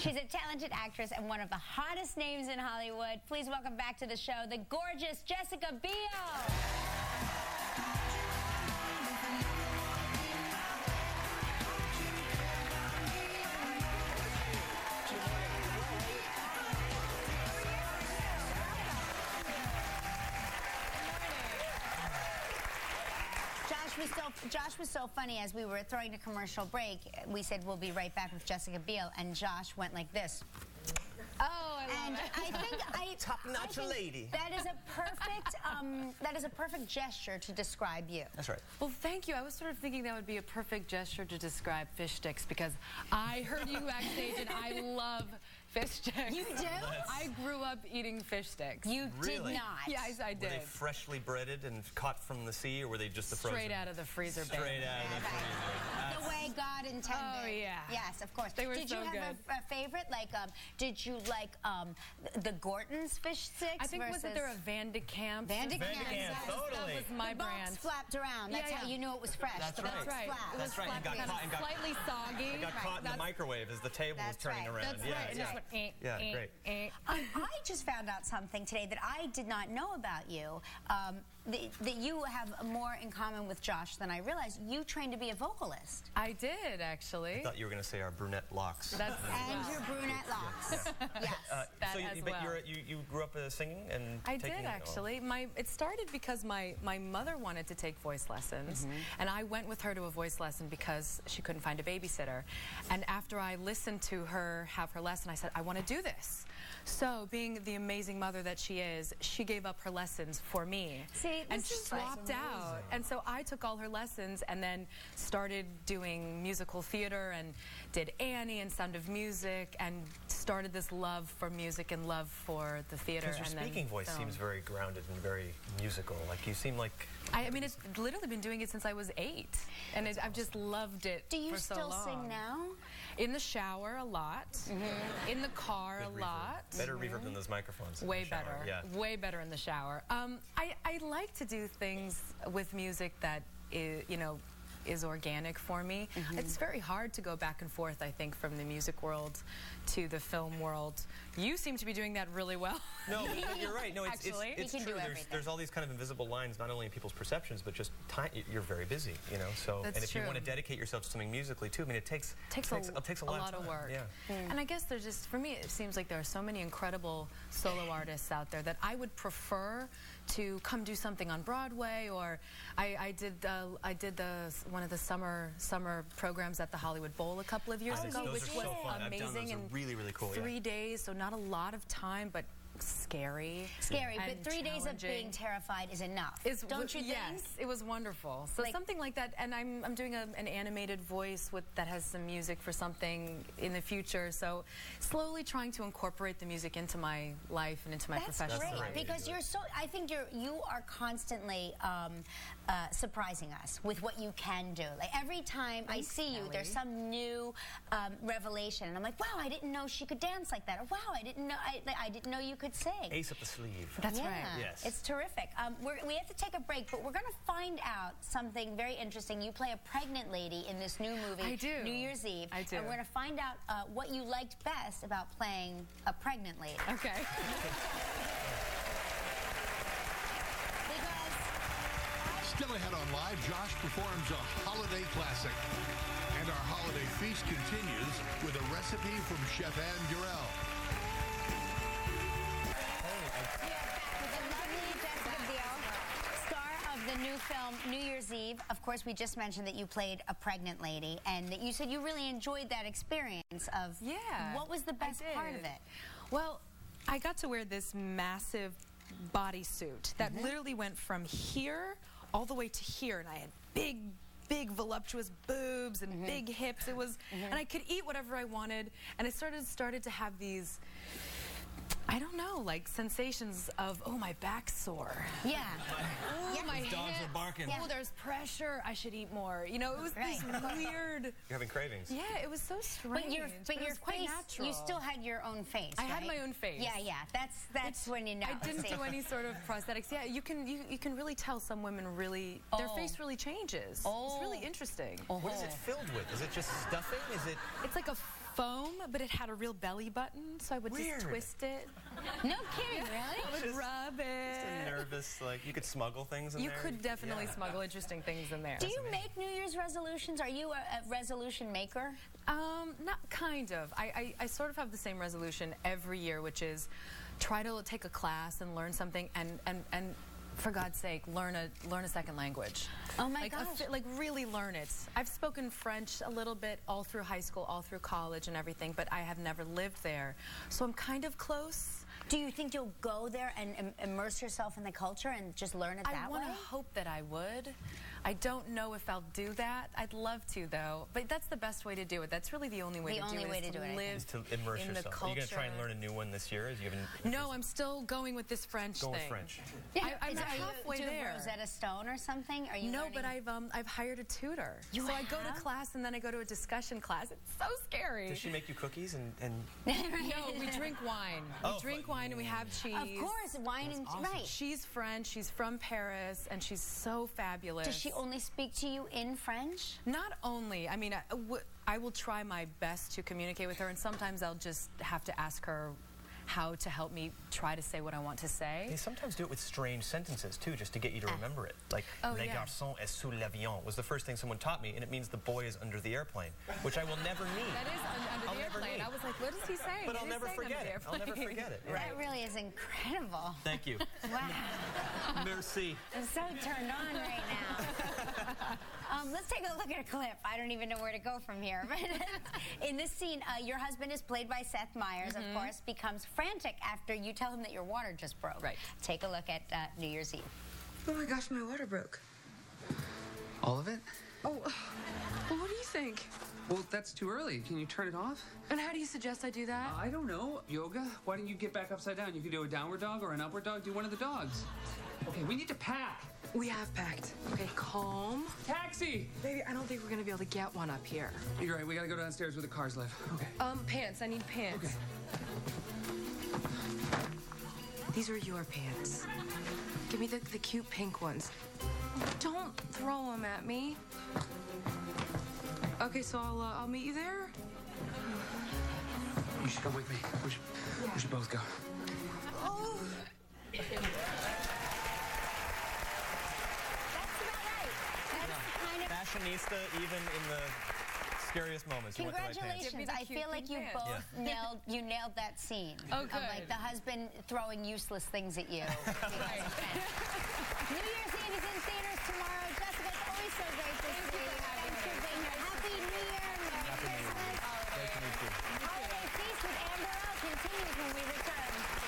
She's a talented actress and one of the hottest names in Hollywood. Please welcome back to the show the gorgeous Jessica Biel. Josh was so funny. As we were throwing a commercial break, we said we'll be right back with Jessica Biel, and Josh went like this. Oh, I love it. I think top-notch lady. That is a perfect gesture to describe you. That's right. Well, thank you. I was sort of thinking that would be a perfect gesture to describe fish sticks because I heard you backstage and I love fish sticks. You do? I grew up eating fish sticks. You Really? did not. Yes, I did. Were they freshly breaded and caught from the sea, or were they just the frozen? Straight out of the freezer. Straight out of the freezer. The way God intended. Oh, yeah. Yes, of course. They were did so you have good. a favorite? Like, did you like the Gorton's fish sticks? I think versus... wasn't there a Van de Kamp? Van de Van de Kamp, totally. That was my the brand. box flapped around. That's how you knew it was fresh. That's the right. box That's right. flapped. It was That's right. You got kind caught of slightly soggy. It got caught in the microwave as the table was turning around. That's yeah, right. Yeah. Just went, Yeah, great. I just found out something today that I did not know about you, that you have more in common with Josh than I realized. You trained to be a vocalist. I did, actually. I thought you were going to say our brunette locks. That's And your brunette locks. Yes. That so as but well. you grew up singing and I taking... did, actually. It started because my mother wanted to take voice lessons, and I went with her to a voice lesson because she couldn't find a babysitter. And after I listened to her have her lesson, I said, I want to do this. So, being the amazing mother that she is, she gave up her lessons for me. See, and this is swapped out. And so I took all her lessons and then started doing musical theater and did Annie and Sound of Music and started this love for music and love for the theater. Because your speaking voice seems very grounded and very musical. Like, you seem like... I mean, it's literally been doing it since I was 8. And I've just loved it for so long. Do you still sing now? In the shower a lot. In the car a lot. Better reverb than those microphones. Way in the shower. better. Yeah. Way better in the shower. I like to do things with music that is organic for me. It's very hard to go back and forth, I think, from the music world to the film world. You seem to be doing that really well. No, you're right. No, it's true. There's all these kind of invisible lines, not only in people's perceptions, but just time. You're very busy, you know. So, That's and if true. you want to dedicate yourself to something musically too, I mean, it takes a lot of work. Yeah. And I guess there's just, for me, it seems like there are so many incredible solo artists out there that I would prefer to come do something on Broadway, or I did one of the summer programs at the Hollywood Bowl a couple of years ago, which was amazing and really cool. 3 days, so not a lot of time, but scary. But 3 days of being terrified is enough. Don't you think? Yes, it was wonderful. So something like that, and I'm doing an animated voice that has some music for something in the future. So slowly trying to incorporate the music into my life and into my profession. That's great, because you're so. I think you are constantly surprising us with what you can do. Like every time I see you, there's some new revelation, and I'm like, wow, I didn't know she could dance like that, or wow, I didn't know you could sing. Ace up the sleeve. That's right. Yes. It's terrific. We have to take a break, but we're going to find out something very interesting. You play a pregnant lady in this new movie, I do. New Year's Eve. I do. And we're going to find out what you liked best about playing a pregnant lady. Okay. Still ahead on Live, Josh performs a holiday classic. And our holiday feast continues with a recipe from Chef Ann Gurel. The new film, New Year's Eve. Of course, we just mentioned that you played a pregnant lady, and that you said you really enjoyed that experience of... Yeah. What was the best part of it? Well, I got to wear this massive bodysuit that literally went from here all the way to here, and I had big voluptuous boobs and big hips. It was, and I could eat whatever I wanted, and I started to have these, I don't know, like sensations of, oh, my back's sore. Yeah. Oh, my dogs hips. are barking. Oh, there's pressure. I should eat more. You know, it was this weird. You're having cravings. Yeah, it was so strange. But your quite face, natural. you still had your own face. I had my own face. Yeah. That's when you know. I didn't do any sort of prosthetics. Yeah, you can really tell some women really their face really changes. It's really interesting. What is it filled with? Is it just stuffing? Is it? It's like a foam, but it had a real belly button, so I would just twist it. No kidding, really? I would rub it. Just a nervous, like, you could smuggle things in there. You could definitely smuggle interesting things in there. Do you make New Year's resolutions? Are you a resolution maker? Not kind of. I sort of have the same resolution every year, which is try to take a class and learn something and for God's sake, learn a second language. Oh my gosh. Like really learn it. I've spoken French a little bit all through high school, all through college and everything, but I have never lived there. So I'm kind of close. Do you think you'll go there and immerse yourself in the culture and just learn it that way? I want to hope that I would. I don't know if I'll do that. I'd love to, though. But that's the best way to do it. That's really the only way to do it. Live is to immerse in yourself. the culture. Are you going to try and learn a new one this year? No, I'm still going with this French thing. Go with French. Yeah, I'm halfway there. Rosetta Stone or something? Are you No, learning? but I've hired a tutor. So I go to class and then I go to a discussion class. It's so scary. Does she make you cookies and... No, we drink wine. We drink wine and we have cheese. Of course, wine and awesome. right. She's French. She's from Paris, and she's so fabulous. Does she only speak to you in French? Not only. I mean, I will try my best to communicate with her, and sometimes I'll just have to ask her how to help me try to say what I want to say. They sometimes do it with strange sentences, too, just to get you to remember it. Like, le garçon est sous l'avion was the first thing someone taught me, and it means the boy is under the airplane, which I will never need. That is under the airplane. I was like, what is he saying? But I'll never forget it. I'll never forget it. That really is incredible. Thank you. Wow. Merci. I'm so turned on right now. Let's take a look at a clip. I don't even know where to go from here. But in this scene, your husband is played by Seth Meyers, of course, becomes frantic after you tell him that your water just broke. Right. Take a look at New Year's Eve. Oh my gosh, my water broke. All of it? Oh, well, what do you think? Well, that's too early. Can you turn it off? And how do you suggest I do that? I don't know. Yoga? Why don't you get back upside down? You can do a downward dog or an upward dog. Do one of the dogs. Okay, we need to pack. We have packed. Okay, calm. Taxi! Baby, I don't think we're gonna be able to get one up here. You're right. We gotta go downstairs where the cars live. Okay. Pants. I need pants. Okay. These are your pants. Give me the cute pink ones. Don't throw them at me. Okay, so I'll meet you there. You should come with me. We should both go. Oh. That's about right. That's kind of... Fashionista, even in the scariest moments. Congratulations. I feel like you both nailed that scene. Oh, good. Of like the husband throwing useless things at you. New Year's Eve is in theaters tomorrow. Jessica, it's always so great to see you. Thanks for being here. Happy New Year. Merry Christmas. Great to meet you. Holiday Feast with Amber L continues when we return.